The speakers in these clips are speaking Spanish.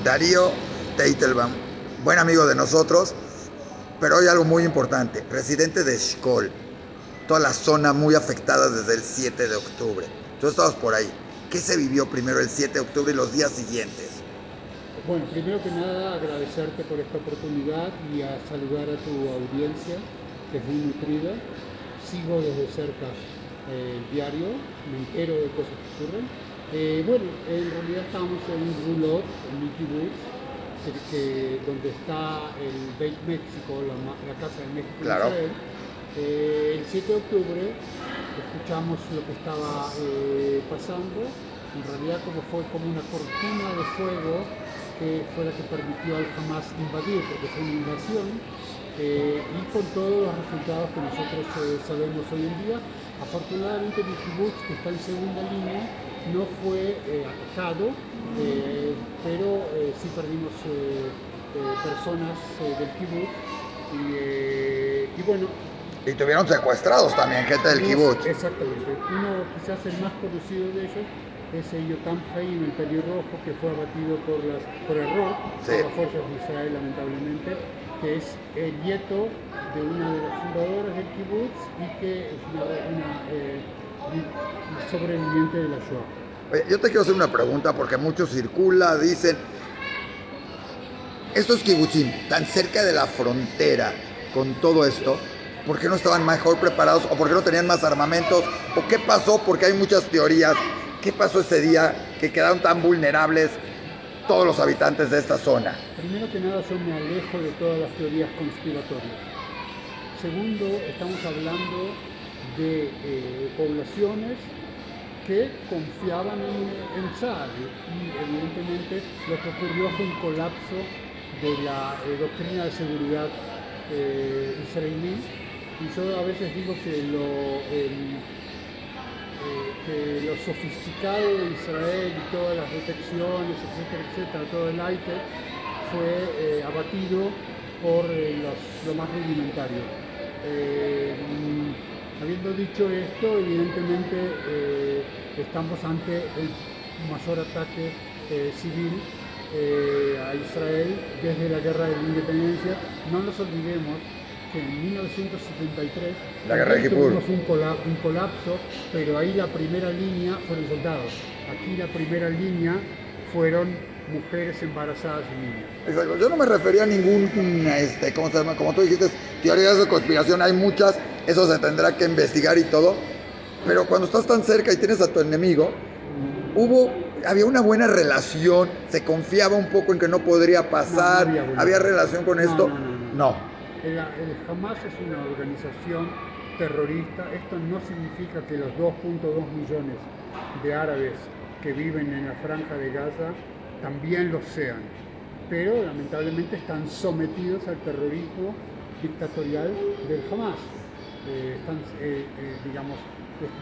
Darío Teitelbaum, buen amigo de nosotros, pero hoy algo muy importante, residente de Xcol, toda la zona muy afectada desde el 7 de octubre. Tú estabas por ahí. ¿Qué se vivió primero el 7 de octubre y los días siguientes? Bueno, primero que nada agradecerte por esta oportunidad y a saludar a tu audiencia, que es muy nutrida. Sigo desde cerca el diario, me entero de cosas que ocurren. Bueno, en realidad estamos en un roulotte, en Mickey Woods, donde está el Beit México, la Casa de México en Claro. Israel. El 7 de octubre escuchamos lo que estaba pasando. En realidad fue como una cortina de fuego que fue la que permitió al Hamas invadir, porque fue una invasión, y con todos los resultados que nosotros sabemos hoy en día. Afortunadamente el kibbutz, que está en segunda línea, no fue atacado, pero sí perdimos personas del kibbutz y bueno, Y tuvieron secuestrados también gente del kibutz. exactamente. Uno, quizás el más conocido de ellos, es Yotam Haim, el pelirrojo, que fue abatido por error Sí. por las fuerzas de Israel, lamentablemente, que es el nieto de una de las fundadoras del kibbutz y que es una sobreviviente de la Shoah. Oye, yo te quiero hacer una pregunta porque muchos circula, dicen, estos kibutzim tan cerca de la frontera con todo esto, ¿por qué no estaban mejor preparados o por qué no tenían más armamentos? ¿O qué pasó? Porque hay muchas teorías. ¿Qué pasó ese día que quedaron tan vulnerables todos los habitantes de esta zona? Primero que nada, yo me alejo de todas las teorías conspiratorias. Segundo, estamos hablando de poblaciones que confiaban en Chad y evidentemente lo que ocurrió fue un colapso de la doctrina de seguridad israelí. Y yo a veces digo que lo sofisticado de Israel y todas las detecciones, etcétera, etcétera, todo el ITER fue abatido por lo más rudimentario. Habiendo dicho esto, evidentemente estamos ante el mayor ataque civil a Israel desde la Guerra de la Independencia. No nos olvidemos que en 1973 La guerra de Kippur. tuvimos un colapso, pero ahí la primera línea fueron soldados. Aquí la primera línea fueron mujeres embarazadas y niños. Exacto. Yo no me refería a ningún, ¿cómo se llama? Como tú dijiste, teorías de conspiración, hay muchas, eso se tendrá que investigar y todo, pero cuando estás tan cerca y tienes a tu enemigo, había una buena relación, se confiaba un poco en que no podría pasar, No había relación con esto. No. El Hamas es una organización terrorista. Esto no significa que los 2.2 millones de árabes que viven en la franja de Gaza también lo sean, pero lamentablemente están sometidos al terrorismo dictatorial del Hamas. Digamos,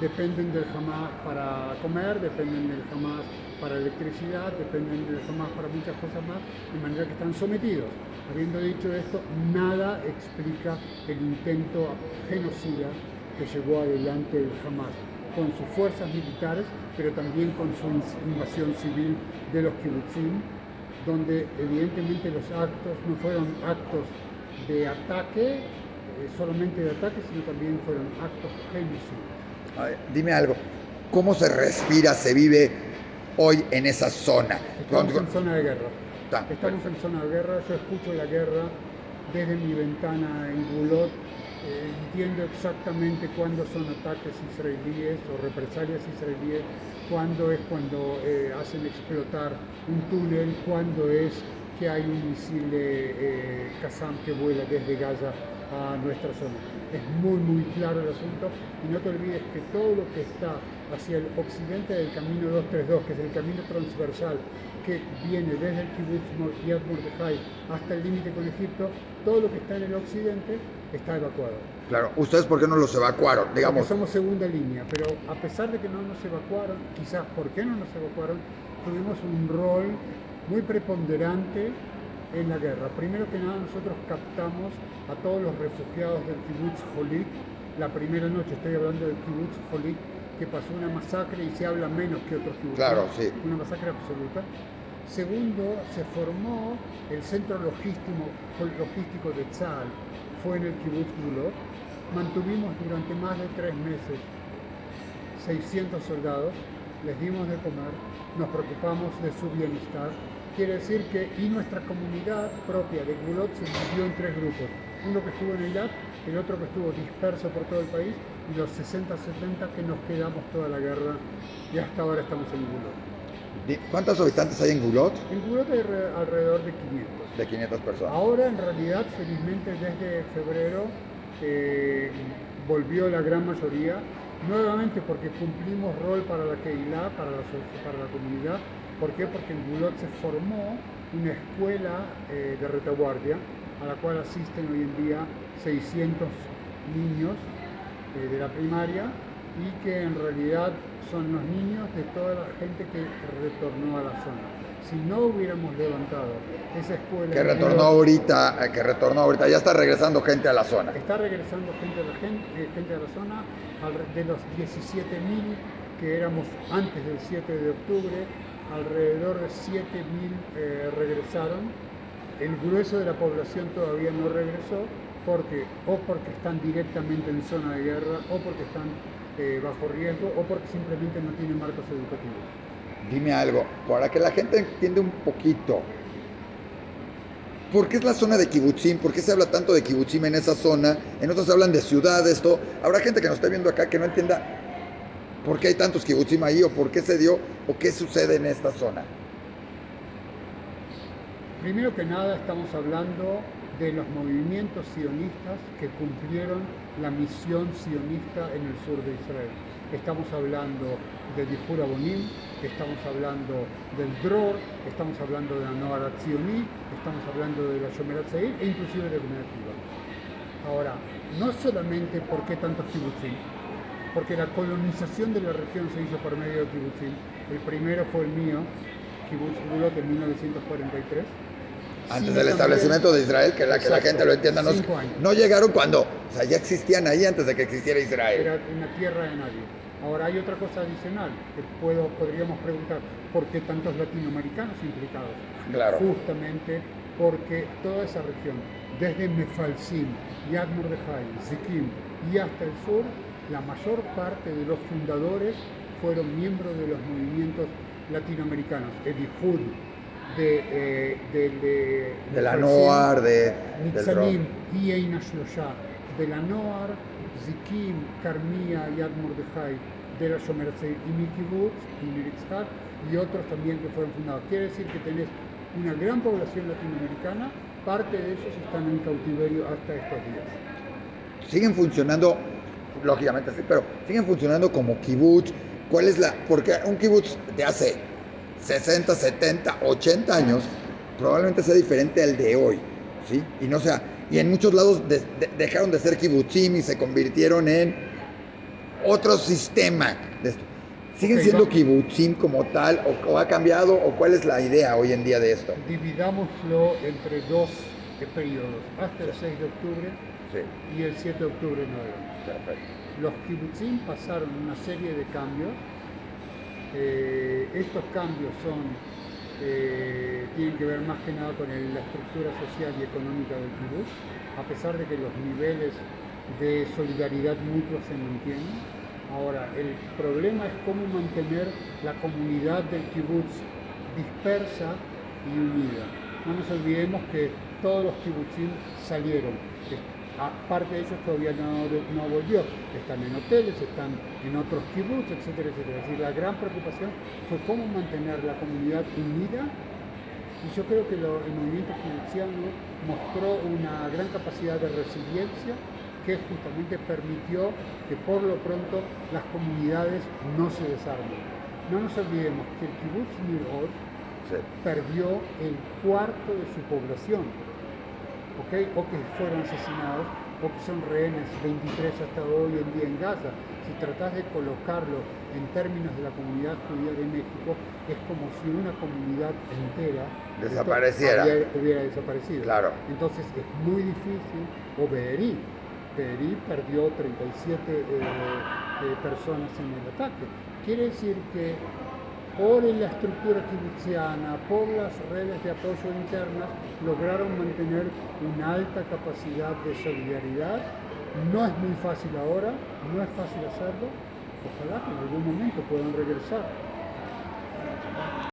dependen del Hamas para comer, dependen del Hamas para electricidad, dependen del Hamas para muchas cosas más, de manera que están sometidos. Habiendo dicho esto, nada explica el intento genocida que llevó adelante el Hamas con sus fuerzas militares, pero también con su invasión civil de los kibbutzim, donde evidentemente los actos no fueron actos de ataque, solamente de ataque, sino también fueron actos genocidas. A ver, dime algo, ¿cómo se respira, se vive hoy en esa zona? Estamos en zona de guerra. Está, Estamos en zona de guerra. Yo escucho la guerra desde mi ventana en Gulot. Entiendo exactamente cuándo son ataques israelíes o represalias israelíes, cuándo hacen explotar un túnel, cuándo es que hay un misil Qassam que vuela desde Gaza a nuestra zona. Es muy claro el asunto y no te olvides que todo lo que está hacia el occidente del camino 232, que es el camino transversal que viene desde el kibbutz Yad Mordechai hasta el límite con Egipto, todo lo que está en el occidente está evacuado. Claro, ¿ustedes por qué no los evacuaron? Digamos. Porque somos segunda línea, pero a pesar de que no nos evacuaron, quizás ¿por qué no nos evacuaron? Tuvimos un rol muy preponderante en la guerra. Primero que nada, nosotros captamos a todos los refugiados del kibbutz Jolik. La primera noche, estoy hablando del kibbutz Jolik, que pasó una masacre y se habla menos que otros kibbutzim. Claro, sí. Una masacre absoluta. Segundo, se formó el centro logístico de Tzal, fue en el Kibbutz Gulot. Mantuvimos durante más de 3 meses 600 soldados, les dimos de comer, nos preocupamos de su bienestar. Quiere decir que y nuestra comunidad propia de Gulot se dividió en 3 grupos. Uno que estuvo en Eilat, el otro que estuvo disperso por todo el país y los 60-70 que nos quedamos toda la guerra y hasta ahora estamos en Gulot. ¿Cuántos habitantes hay en Gulot? En Gulot hay alrededor de 500. De 500 personas. Ahora en realidad, felizmente desde febrero, volvió la gran mayoría, nuevamente porque cumplimos rol para la Keilah, para la comunidad. ¿Por qué? Porque en Gulot se formó una escuela de retaguardia a la cual asisten hoy en día 600 niños de la primaria y que en realidad son los niños de toda la gente que retornó a la zona. Si no hubiéramos levantado esa escuela... Que retornó ahorita, ya está regresando gente a la zona. Está regresando gente a la zona, de los 17.000 que éramos antes del 7 de octubre, alrededor de 7.000 regresaron. El grueso de la población todavía no regresó porque están directamente en zona de guerra, o porque están bajo riesgo, o porque simplemente no tienen marcos educativos. Dime algo, para que la gente entienda un poquito, ¿por qué es la zona de Kibbutzim? ¿Por qué se habla tanto de Kibbutzim en esa zona? En otros hablan de ciudades, todo. Habrá gente que nos esté viendo acá que no entienda por qué hay tantos Kibbutzim ahí, o por qué se dio, o qué sucede en esta zona. Primero que nada estamos hablando de los movimientos sionistas que cumplieron la misión sionista en el sur de Israel. Estamos hablando de Dihur Abonim, estamos hablando del Dror, estamos hablando de la Noara Tzioní, estamos hablando de la Shomerat Seir e inclusive de Bnei Akiva. Ahora, no solamente por qué tantos kibutzim, porque la colonización de la región se hizo por medio de kibutzim. El primero fue el mío, Kibbutz Gulot, en 1943. Antes del establecimiento de Israel, que la gente lo entienda, no llegaron cuando, o sea, ya existían ahí antes de que existiera Israel. Era una tierra de nadie. Ahora hay otra cosa adicional que podríamos preguntar, ¿por qué tantos latinoamericanos implicados? Claro. Justamente porque toda esa región, desde Mefalsim, Yad Mordechai, Zikim y hasta el sur, la mayor parte de los fundadores fueron miembros de los movimientos latinoamericanos, Edihud, de la Noar, Nitzanim y Eina Shlosha, de la Noar, Zikim, Carmía, Yad Mordechai, de la Shomerat Seir y mi Kibbutz, y Nir Yitzhak, y otros también que fueron fundados. Quiere decir que tenés una gran población latinoamericana, parte de ellos están en cautiverio hasta estos días. Siguen funcionando, lógicamente sí, pero siguen funcionando como kibbutz. ¿Cuál es porque un kibbutz de hace 60, 70, 80 años probablemente sea diferente al de hoy, ¿sí? Y en muchos lados dejaron de ser kibbutzim y se convirtieron en otro sistema de esto. ¿Siguen siendo kibbutzim como tal o ha cambiado o cuál es la idea hoy en día de esto? Dividámoslo entre 2 periodos, hasta el 6 de octubre y el 7 de octubre en adelante. Perfecto. Los kibbutzim pasaron una serie de cambios. Estos cambios tienen que ver más que nada con la estructura social y económica del kibbutz, a pesar de que los niveles de solidaridad mutua se mantienen. Ahora, el problema es cómo mantener la comunidad del kibbutz dispersa y unida. No nos olvidemos que todos los kibbutzim salieron. Parte de ellos todavía no volvió. Están en hoteles, están en otros kibbutz, etcétera, etcétera. Es decir, la gran preocupación fue cómo mantener la comunidad unida. Y yo creo que el movimiento kibbutziano mostró una gran capacidad de resiliencia que justamente permitió que por lo pronto las comunidades no se desarmen. No nos olvidemos que el kibbutz Nir Oz perdió el cuarto de su población. ¿Okay? O que fueron asesinados, o que son rehenes, 23 hasta hoy en día en Gaza. Si tratás de colocarlo en términos de la comunidad judía de México, es como si una comunidad entera hubiera desaparecido. Claro. Entonces es muy difícil, o Be'eri perdió 37 personas en el ataque. Quiere decir que por la estructura kibutziana, por las redes de apoyo internas, lograron mantener una alta capacidad de solidaridad. No es muy fácil ahora, no es fácil hacerlo. Ojalá que en algún momento puedan regresar.